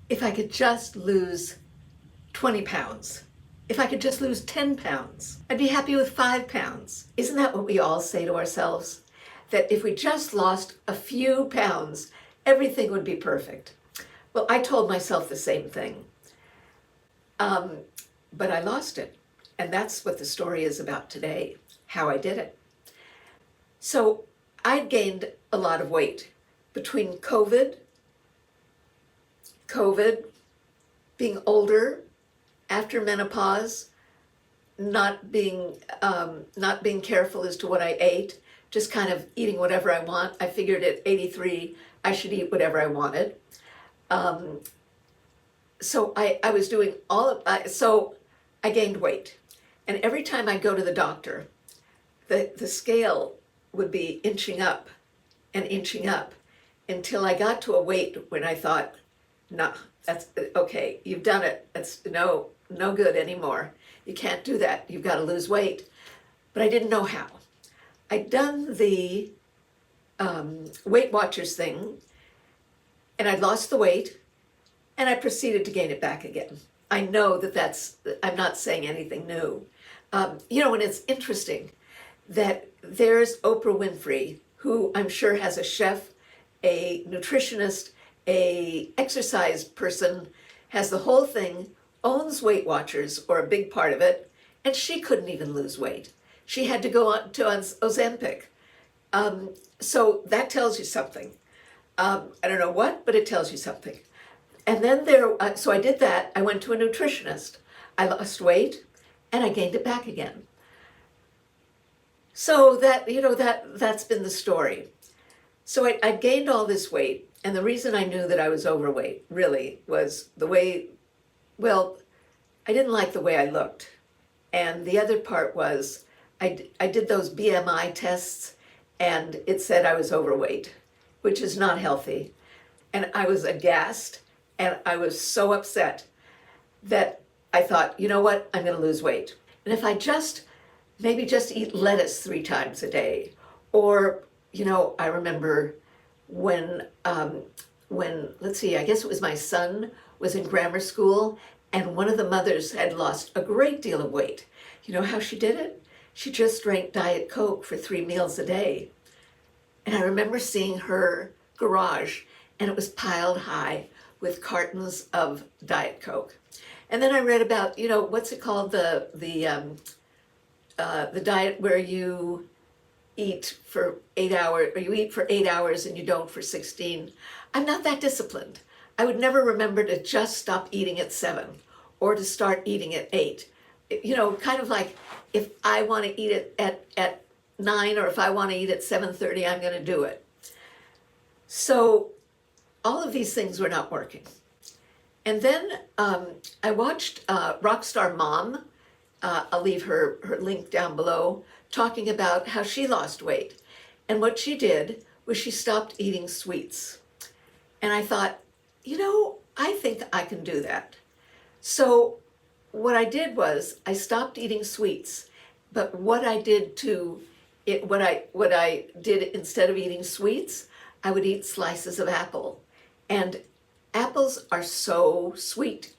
if I could just lose 20 pounds, if I could just lose 10 pounds, I'd be happy with 5 pounds. Isn't that what we all say to ourselves? That if we just lost a few pounds, everything would be perfect. Well, I told myself the same thing. But I lost it. And that's what the story is about today, how I did it. So I gained a lot of weight between COVID, being older, after menopause, not being careful as to what I ate, just kind of eating whatever I want. I figured at 83 I should eat whatever I wanted. So I was doing so I gained weight, and every time I go to the doctor, the scale would be inching up and inching up until I got to a weight when I thought, nah, that's okay, you've done it. That's no good anymore. You can't do that. You've got to lose weight. But I didn't know how. I'd done the Weight Watchers thing, and I'd lost the weight, and I proceeded to gain it back again. I know I'm not saying anything new. And it's interesting that there's Oprah Winfrey, who I'm sure has a chef, a nutritionist, a exercise person, has the whole thing, owns Weight Watchers, or a big part of it, and she couldn't even lose weight. She had to go on to Ozempic. So that tells you something. I don't know what, but it tells you something. And then so I did that. I went to a nutritionist. I lost weight, and I gained it back again. So that's been the story. So I gained all this weight, and the reason I knew that I was overweight really was I didn't like the way I looked. And the other part was I did those BMI tests, and it said I was overweight, which is not healthy. And I was aghast, and I was so upset that I thought, you know what, I'm going to lose weight. And if I maybe just eat lettuce 3 times a day, or, I remember when let's see, I guess it was my son was in grammar school, and one of the mothers had lost a great deal of weight. You know how she did it? She just drank Diet Coke for 3 meals a day. And I remember seeing her garage, and it was piled high with cartons of Diet Coke. And then I read about, what's it called, the diet where you eat for 8 hours, or you eat for 8 hours and you don't for 16. I'm not that disciplined. I would never remember to just stop eating at 7 or to start eating at 8. Kind of like if I want to eat it at 9, or if I want to eat at 7:30, I'm going to do it. So all of these things were not working. And then I watched Rockstar Mom, I'll leave her link down below, talking about how she lost weight. And what she did was she stopped eating sweets. And I thought, I think I can do that. So what I did was I stopped eating sweets. But what I did instead of eating sweets, I would eat slices of apple. And apples are so sweet.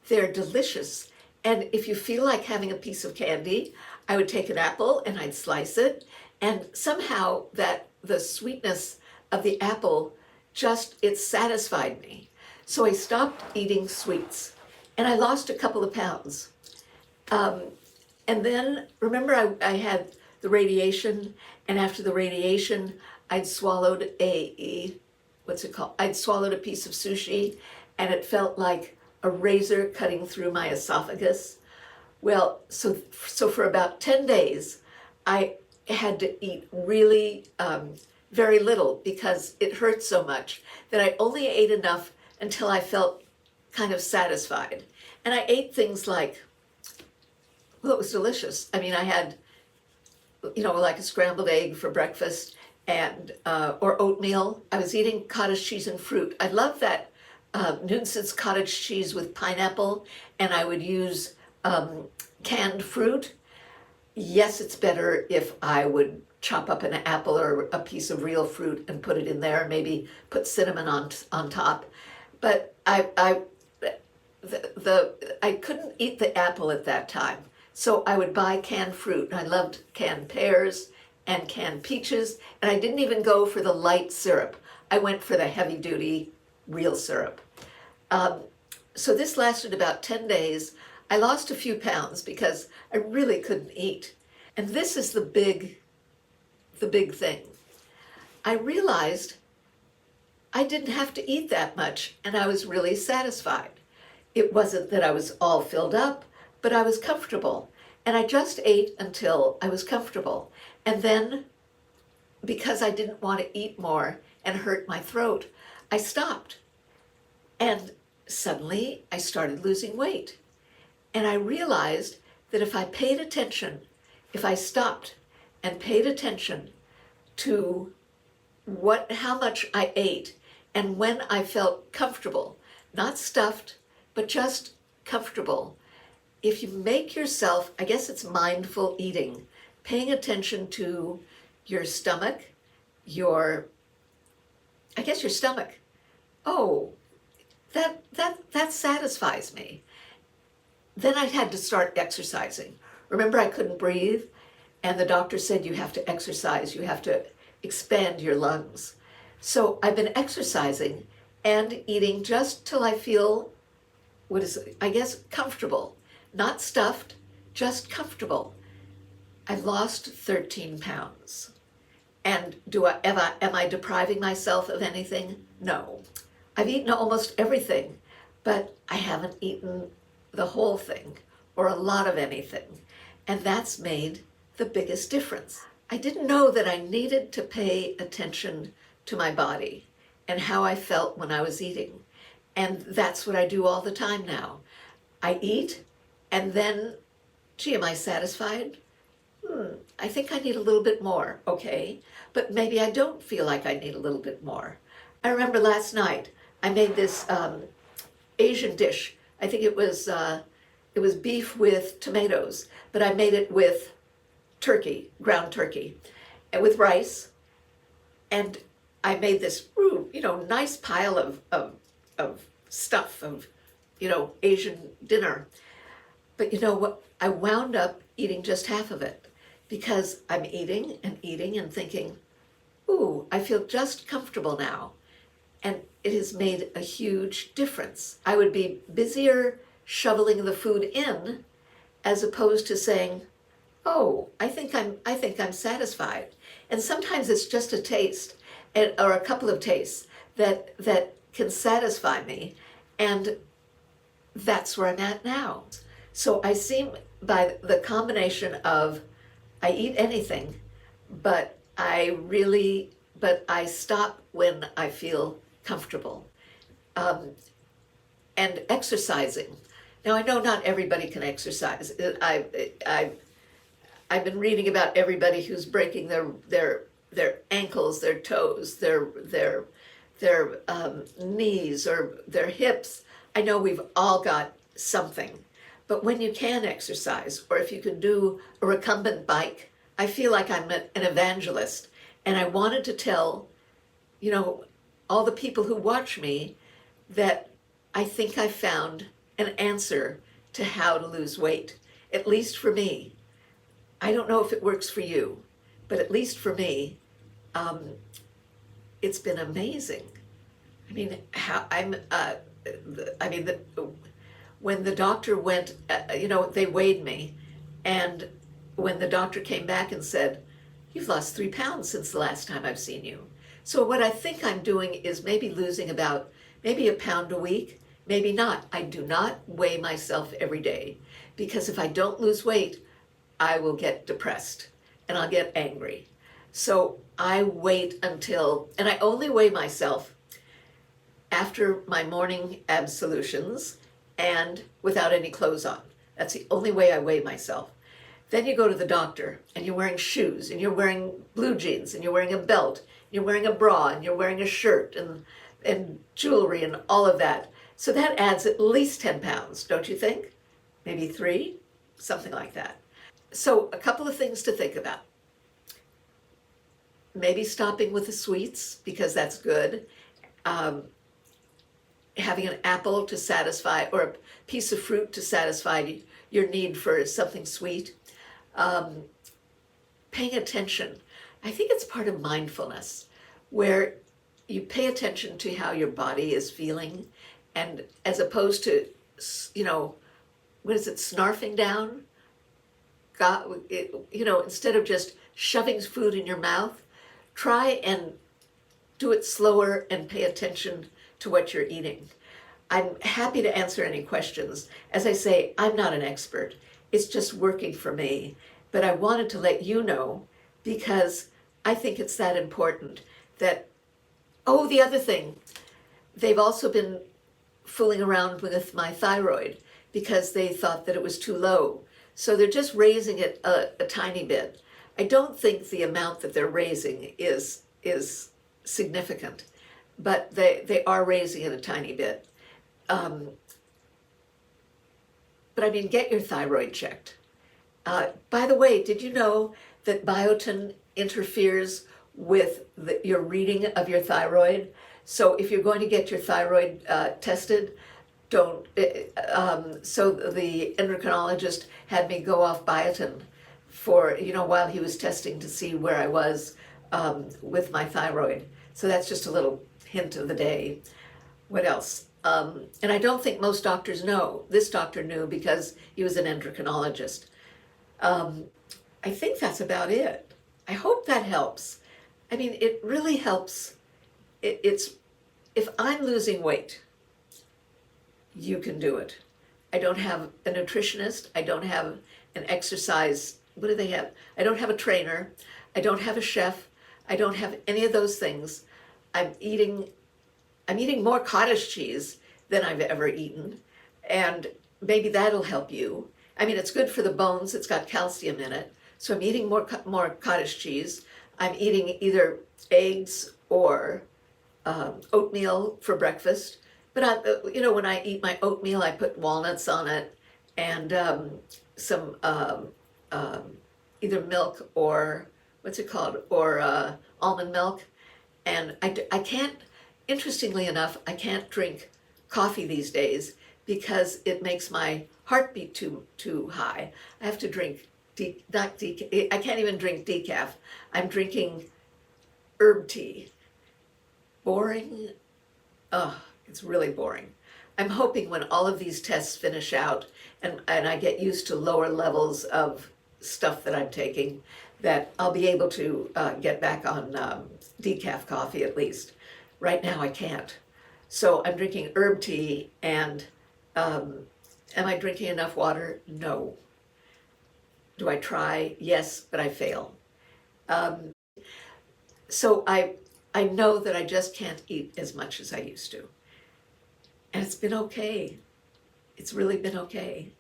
They're delicious. And if you feel like having a piece of candy, I would take an apple and I'd slice it. And somehow the sweetness of the apple it satisfied me. So I stopped eating sweets, and I lost a couple of pounds. And then, remember, I had the radiation, and after the radiation, I'd swallowed I'd swallowed a piece of sushi, and it felt like a razor cutting through my esophagus. Well, so for about 10 days, I had to eat really very little because it hurt so much that I only ate enough until I felt kind of satisfied. And I ate things like, it was delicious. I mean, I had, like a scrambled egg for breakfast, and or oatmeal. I was eating cottage cheese and fruit. I love that Nunz's cottage cheese with pineapple, and I would use canned fruit. Yes, it's better if I would chop up an apple or a piece of real fruit and put it in there, and maybe put cinnamon on top. but I couldn't eat the apple at that time, so I would buy canned fruit. I loved canned pears and canned peaches, and I didn't even go for the light syrup. I went for the heavy duty real syrup. So this lasted about 10 days. I lost a few pounds because I really couldn't eat. And this is the big thing. I realized I didn't have to eat that much, and I was really satisfied. It wasn't that I was all filled up, but I was comfortable. And I just ate until I was comfortable. And then, because I didn't want to eat more and hurt my throat, I stopped. And suddenly I started losing weight. And I realized that if I paid attention, if I stopped and paid attention to how much I ate and when I felt comfortable, not stuffed, but just comfortable. If you make yourself, I guess it's mindful eating, paying attention to your stomach, your stomach. Oh, that satisfies me. Then I had to start exercising. Remember, I couldn't breathe, and the doctor said you have to exercise, you have to expand your lungs. So I've been exercising and eating just till I feel, comfortable. Not stuffed, just comfortable. I've lost 13 pounds. And am I depriving myself of anything? No. I've eaten almost everything, but I haven't eaten the whole thing or a lot of anything. And that's made the biggest difference. I didn't know that I needed to pay attention to my body and how I felt when I was eating. And that's what I do all the time now. I eat, and then, gee, am I satisfied? I think I need a little bit more, okay. But maybe I don't feel like I need a little bit more. I remember last night, I made this Asian dish. I think it was beef with tomatoes, but I made it with turkey, ground turkey, and with rice. And I made this, nice pile of stuff, of, Asian dinner. But you know what? I wound up eating just half of it because I'm eating and thinking, ooh, I feel just comfortable now. And it has made a huge difference. I would be busier shoveling the food in as opposed to saying, oh, I think I'm satisfied. And sometimes it's just a taste or a couple of tastes that can satisfy me. And that's where I'm at now. So I seem, by the combination of I eat anything, but I stop when I feel comfortable. And exercising. Now I know not everybody can exercise. I've been reading about everybody who's breaking their ankles, their toes, their knees or their hips. I know we've all got something. But when you can exercise, or if you can do a recumbent bike, I feel like I'm an evangelist. And I wanted to tell, all the people who watch me that I think I found an answer to how to lose weight, at least for me. I don't know if it works for you, but at least for me, it's been amazing. I mean, when the doctor went, they weighed me, and when the doctor came back and said, you've lost 3 pounds since the last time I've seen you. So what I think I'm doing is maybe losing about maybe a pound a week, maybe not. I do not weigh myself every day, because if I don't lose weight, I will get depressed and I'll get angry. So I wait until, and I only weigh myself after my morning absolutions and without any clothes on. That's the only way I weigh myself. Then you go to the doctor and you're wearing shoes and you're wearing blue jeans and you're wearing a belt, and you're wearing a bra and you're wearing a shirt and jewelry and all of that. So that adds at least 10 pounds, don't you think? Maybe 3, something like that. So a couple of things to think about. Maybe stopping with the sweets, because that's good. having an apple to satisfy, or a piece of fruit to satisfy your need for something sweet. Um, Paying attention. I think it's part of mindfulness, where you pay attention to how your body is feeling, and as opposed to, what is it, snarfing down? Instead of just shoving food in your mouth, try and do it slower and pay attention to what you're eating. I'm happy to answer any questions. As I say, I'm not an expert. It's just working for me. But I wanted to let you know, because I think it's that important that, oh, the other thing, they've also been fooling around with my thyroid because they thought that it was too low. So they're just raising it a tiny bit. I don't think the amount that they're raising is significant, but they are raising it a tiny bit. But I mean, get your thyroid checked. By the way, did you know that biotin interferes with your reading of your thyroid? So if you're going to get your thyroid tested, don't. So the endocrinologist had me go off biotin for, while he was testing to see where I was with my thyroid. So that's just a little hint of the day. What else? And I don't think most doctors know. This doctor knew because he was an endocrinologist. I think that's about it. I hope that helps. I mean, it really helps. It's if I'm losing weight, you can do it. I don't have a nutritionist. I don't have an exercise. What do they have? I don't have a trainer. I don't have a chef. I don't have any of those things. I'm eating more cottage cheese than I've ever eaten, and maybe that'll help you. I mean, it's good for the bones. It's got calcium in it. So I'm eating more cottage cheese. I'm eating either eggs or oatmeal for breakfast. But when I eat my oatmeal, I put walnuts on it and some either milk or what's it called, or almond milk. And I can't. Interestingly enough, I can't drink coffee these days because it makes my heartbeat too high. I have to drink I can't even drink decaf. I'm drinking herb tea. Boring? Oh, it's really boring. I'm hoping when all of these tests finish out and I get used to lower levels of stuff that I'm taking, that I'll be able to get back on decaf coffee at least. Right now I can't. So I'm drinking herb tea, and am I drinking enough water? No. Do I try? Yes, but I fail. So I know that I just can't eat as much as I used to. And it's been okay. It's really been okay.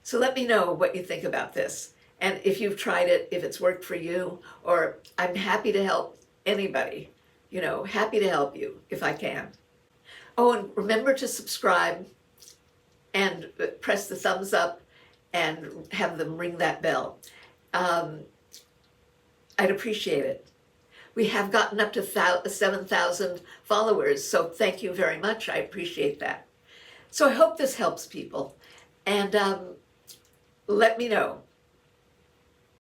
So let me know what you think about this. And if you've tried it, if it's worked for you, or I'm happy to help anybody, happy to help you if I can. Oh, and remember to subscribe and press the thumbs up and have them ring that bell. I'd appreciate it. We have gotten up to 7,000 followers, so thank you very much. I appreciate that. So I hope this helps people. And let me know.